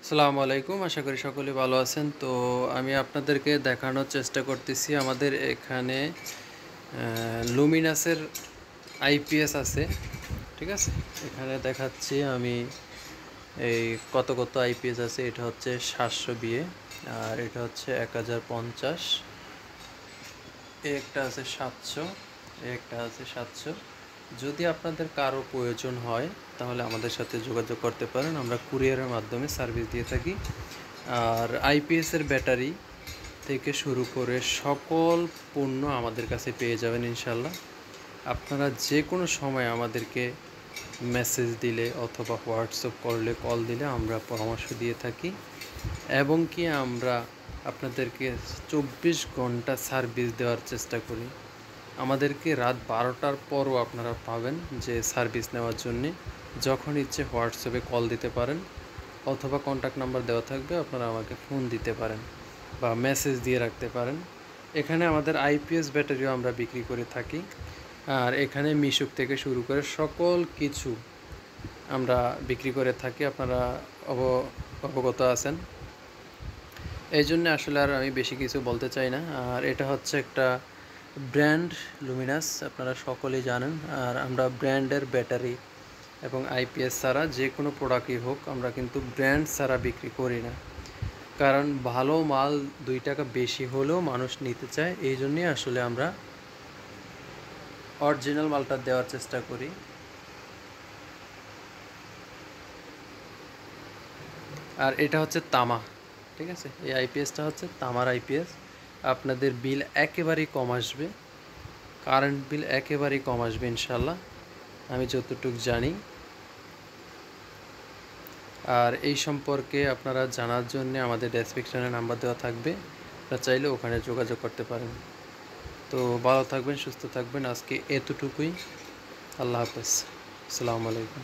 আসসালামু আলাইকুম। আশা করি সকলে ভালো আছেন। তো আমি আপনাদেরকে দেখানোর চেষ্টা করতেছি আমাদের এখানে লুমিনাসের আইপিএস আছে। ঠিক আছে? এখানে দেখাচ্ছি আমি এই কত আইপিএস আছে। এটা হচ্ছে 700 বিএ, আর এটা হচ্ছে 1050, একটা আছে 700, একটা আছে 700। যদি আপনাদের কারো প্রয়োজন হয় তাহলে আমাদের সাথে যোগাযোগ করতে পারেন। আমরা কুরিয়ারের মাধ্যমে সার্ভিস দিয়ে থাকি। আর আইপিএসের ব্যাটারি থেকে শুরু করে সকল পণ্য আমাদের কাছে পেয়ে যাবেন ইনশাল্লাহ। আপনারা যে কোনো সময় আমাদেরকে মেসেজ দিলে অথবা হোয়াটসঅ্যাপ করলে কল দিলে আমরা পরামর্শ দিয়ে থাকি, এবং কি আমরা আপনাদেরকে 24 ঘন্টা সার্ভিস দেওয়ার চেষ্টা করি। আমাদেরকে রাত 12টার পরও আপনারা পাবেন যে সার্ভিস নেওয়ার জন্যে। যখন ইচ্ছে হোয়াটসঅ্যাপে কল দিতে পারেন অথবা কন্ট্যাক্ট নাম্বার দেওয়া থাকবে, আপনারা আমাকে ফোন দিতে পারেন বা মেসেজ দিয়ে রাখতে পারেন। এখানে আমাদের আইপিএস ব্যাটারিও আমরা বিক্রি করে থাকি। আর এখানে মিশুক থেকে শুরু করে সকল কিছু আমরা বিক্রি করে থাকি, আপনারা অবগত আছেন। এই জন্য আসলে আর আমি বেশি কিছু বলতে চাই না। আর এটা হচ্ছে একটা ব্র্যান্ড লুমিনাস, আপনারা সকলেই জানেন। আর আমরা ব্র্যান্ডের ব্যাটারি এবং আইপিএস ছাড়া যে কোনো প্রোডাক্টই হোক আমরা কিন্তু ব্র্যান্ড ছাড়া বিক্রি করি না। কারণ ভালো মাল 2 টাকা বেশি হলেও মানুষ নিতে চায়, এই জন্যই আসলে আমরা অরিজিনাল মালটা দেওয়ার চেষ্টা করি। আর এটা হচ্ছে তামা। ঠিক আছে, এই আইপিএসটা হচ্ছে তামার আইপিএস। আপনাদের বিল একেবারেই কম আসবে, কারেন্ট বিল একেবারেই কম আসবে ইনশাল্লাহ, আমি যতটুকু জানি। আর এই সম্পর্কে আপনারা জানার জন্য আমাদের ডেসক্রিপশনে নাম্বার দেওয়া থাকবে, আপনারা চাইলে ওখানে যোগাযোগ করতে পারেন। তো ভালো থাকবেন, সুস্থ থাকবেন। আজকে এতটুকুই। আল্লাহ হাফেজ। আসসালামু আলাইকুম।